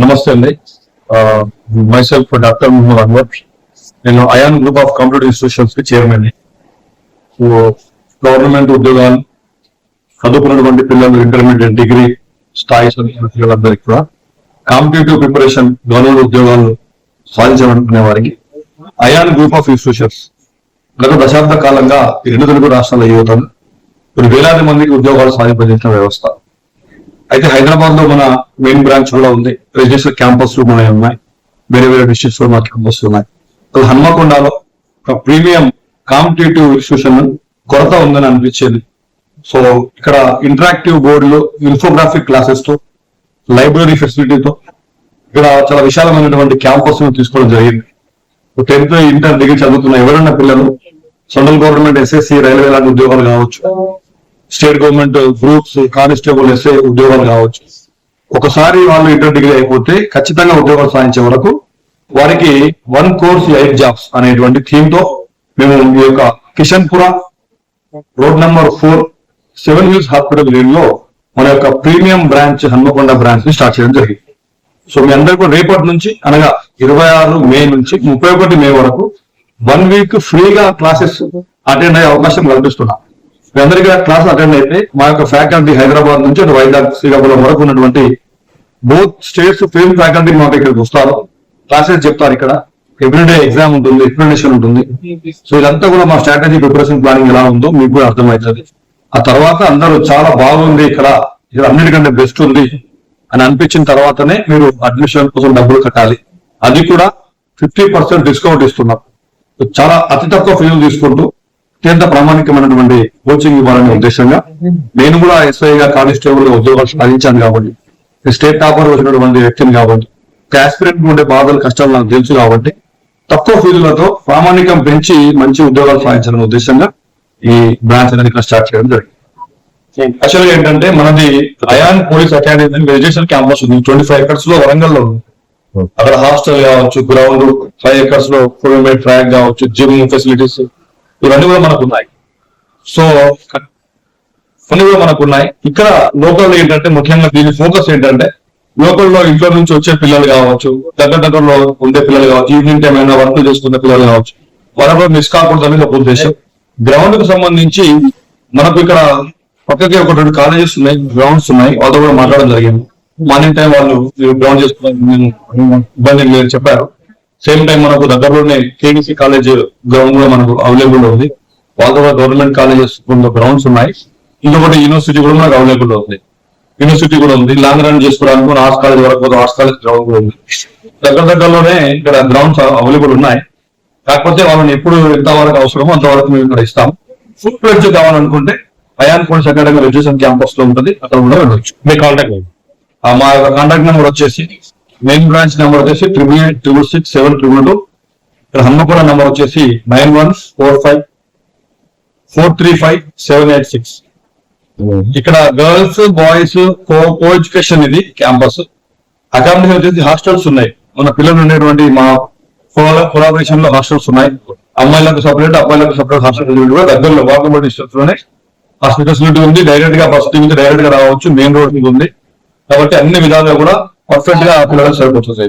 నమస్తే అండి. Myself doctor Muhammad Anwar. నేను Ayan group of computer institutions కి చైర్మన్. సో గవర్నమెంట్ ఉద్యోగాలు చదువుకున్నటువంటి పిల్లలు, ఇంటర్మీడియట్, డిగ్రీ స్థాయి చదువుకున్న పిల్లలందరికీ కూడా కాంపిటేటివ్ ప్రిపరేషన్, గవర్నమెంట్ ఉద్యోగాలు సాధించాలనుకునే వారికి అయాన్ గ్రూప్ ఆఫ్ ఇన్స్టిట్యూషన్స్ గత దశాబ్ద కాలంగా ఈ రెండు తెలుగు రాష్ట్రాల యువతను కొన్ని వేలాది మందికి ఉద్యోగాలు సాధింపజేసిన వ్యవస్థ. అయితే హైదరాబాద్ లో మన మెయిన్ బ్రాంచ్ కూడా ఉంది. రెసిడెన్షియల్ క్యాంపస్ లో మన ఉన్నాయి, వేరే వేరే డిస్ట్రిక్ట్స్ లో మన క్యాంపస్ ఉన్నాయి. హన్మకొండలో ఒక ప్రీమియం కాంపిటేటివ్ ఇన్స్టిట్యూషన్ కొరత ఉందని అనిపించేది. సో ఇక్కడ ఇంటరాక్టివ్ బోర్డులు, ఇన్ఫోగ్రాఫిక్ క్లాసెస్ తో, లైబ్రరీ ఫెసిలిటీతో ఇక్కడ చాలా విశాలమైనటువంటి క్యాంపస్ ను తీసుకోవడం జరిగింది. 10th, ఇంటర్, డిగ్రీ చదువుతున్న ఎవరైనా పిల్లలు సెంట్రల్ గవర్నమెంట్ ఎస్ఎస్సి, రైల్వే లాంటి ఉద్యోగాలు కావచ్చు, state government groups, constable, SI ఉద్యోగాలు కావచ్చు, ఒకసారి వాళ్ళు ఇంటర్ డిగ్రీ అయిపోతే ఖచ్చితంగా ఉద్యోగాలు సాధించే వరకు వారికి 1 course 8 jobs అనేటువంటి థీమ్ తో మేము ఈ యొక్క కిషన్పుర రోడ్ నెంబర్ 4 7 Hills హాస్పిటల్ లో మన యొక్క ప్రీమియం బ్రాంచ్ హన్మకొండ బ్రాంచ్ ని స్టార్ట్ చేయడం జరిగింది. సో మీ అందరికీ రేపటి నుంచి అనగా 26 మే నుంచి 31 మే వరకు 1 week ఫ్రీగా క్లాసెస్ అటెండ్ అయ్యే అవకాశం కల్పిస్తున్నాం. మీ అందరికీ క్లాస్ అటెండ్ అయితే మా యొక్క ఫ్యాకల్టీ హైదరాబాద్ నుంచి వైజాగ్, శ్రీకాకుళం వరకు ఉన్నటువంటి బోత్ స్టేట్స్ ఫిల్మ్ ఫ్యాకల్టీ మాకు ఇక్కడికి వస్తారు, క్లాసెస్ చెప్తారు. ఇక్కడ ఎవ్రీడే ఎగ్జామ్ ఉంటుంది, ఎక్స్ప్లెనేషన్ ఉంటుంది. సో ఇదంతా కూడా మా స్ట్రాటజీ ప్రిపరేషన్ ప్లానింగ్ ఎలా ఉందో మీకు కూడా అర్థమవుతుంది. ఆ తర్వాత అందరూ చాలా బాగుంది, ఇక్కడ అన్నిటికంటే బెస్ట్ ఉంది అని అనిపించిన తర్వాతనే మీరు అడ్మిషన్ కోసం డబ్బులు కట్టాలి. అది కూడా 50% డిస్కౌంట్ ఇస్తున్నాం. చాలా అతి తక్కువ ఫీజులు తీసుకుంటూ అత్యంత ప్రామాణికమైనటువంటి కోచింగ్ ఇవ్వాలనే ఉద్దేశంగా నేను కూడా ఎస్ఐగా, కానిస్టేబుల్ గా ఉద్యోగాలు సాధించాను కాబట్టి, స్టేట్ టాపర్ వచ్చినటువంటి వ్యక్తిని కాబట్టి, ఆస్పిరెంట్ ఉండే బాధలు, కష్టాలు నాకు తెలుసు కాబట్టి తక్కువ ఫీజులతో ప్రామాణికం పెంచి మంచి ఉద్యోగాలు సాధించాలనే ఉద్దేశంగా ఈ బ్రాంచ్ అనేది ఇక్కడ స్టార్ట్ చేయడం జరిగింది. యాక్చువల్గా ఏంటంటే మనది Ayan police academy residential campus ఉంది. 25 acres లో వరంగల్ లో ఉంది. అక్కడ హాస్టల్ కావచ్చు, గ్రౌండ్ 5 acres లో ఫుల్ మేడ్ ట్రాక్ కావచ్చు, జిమ్ ఫెసిలిటీస్ ఇవన్నీ కూడా మనకు ఉన్నాయి. సో అన్ని కూడా మనకు ఉన్నాయి. ఇక్కడ లోకల్ ఏంటంటే ముఖ్యంగా దీని ఫోకస్ ఏంటంటే లోకల్ లో ఇంట్లో నుంచి వచ్చే పిల్లలు కావచ్చు, దగ్గరలో ఉండే పిల్లలు కావచ్చు, ఈవినింగ్ టైం అయినా వర్క్ చేసుకునే పిల్లలు కావచ్చు, వాళ్ళ మిస్ కాకూడదని ఒక ఉద్దేశం. గ్రౌండ్ కు సంబంధించి మనకు ఇక్కడ పక్కకి ఒక 2 కాలేజెస్ ఉన్నాయి, గ్రౌండ్స్ ఉన్నాయి. వాళ్ళతో కూడా మాట్లాడడం జరిగింది. మార్నింగ్ టైం వాళ్ళు గ్రౌండ్ చేసుకుని ఇబ్బంది లేదు చెప్పారు. సేమ్ టైం మనకు దగ్గరలోనే కేడిసి కాలేజ్ గ్రౌండ్ కూడా మనకు అవైలబుల్ ఉంది. వాళ్ళతో కూడా గవర్నమెంట్ కాలేజెస్ గ్రౌండ్స్ ఉన్నాయి. ఇంకొకటి యూనివర్సిటీ కూడా మనకు అవైలబుల్ ఉంది. యూనివర్సిటీ కూడా ఉంది. లాంగ్ రన్ చేసుకోవడానికి ఆర్ట్స్ కాలేజ్ వరకు ఆర్ట్స్ కాలేజ్ గ్రౌండ్ కూడా ఉంది. దగ్గరలోనే ఇక్కడ గ్రౌండ్స్ అవైలబుల్ ఉన్నాయి. కాకపోతే వాళ్ళని ఎప్పుడు ఎంతవరకు అవసరమో అంతవరకు మేము ఇక్కడ ఇస్తాం. ఫుల్ ప్లేస్ కావాలనుకుంటే Ayan police academy residential campus లో ఉంటుంది, అక్కడ కూడా వెళ్ళవచ్చు. మీ కాంటాక్ట్ మా కాంటాక్ట్ నెంబర్ వచ్చేసి మెయిన్ బ్రాంచ్ నెంబర్ వచ్చేసి 88666722. ఇక్కడ హన్మకొండ నెంబర్ వచ్చేసి 9145435786. ఇక్కడ గర్ల్స్, బాయ్స్ కో ఎడ్యుకేషన్ ఇది క్యాంపస్. అకామిడేషన్ వచ్చేసి హాస్టల్స్ ఉన్నాయి. మన పిల్లలు ఉండేటువంటి మా కొలాబరేషన్ లో హాస్టల్స్ ఉన్నాయి. అమ్మాయిలకు సపరేట్, అబ్బాయిలకు సపరేట్ హాస్టల్ కూడా దగ్గరలో వాకబుల్ డిస్టెన్స్ లోనే హాస్టల్ ఫెసిలిటీ ఉంది. డైరెక్ట్ గా బస్ నుంచి డైరెక్ట్ గా రావచ్చు, మెయిన్ రోడ్ మీద ఉంది. కాబట్టి అన్ని విధాలుగా కూడా పర్ఫెక్ట్ గా పిల్లలకు సరిపోతుంది.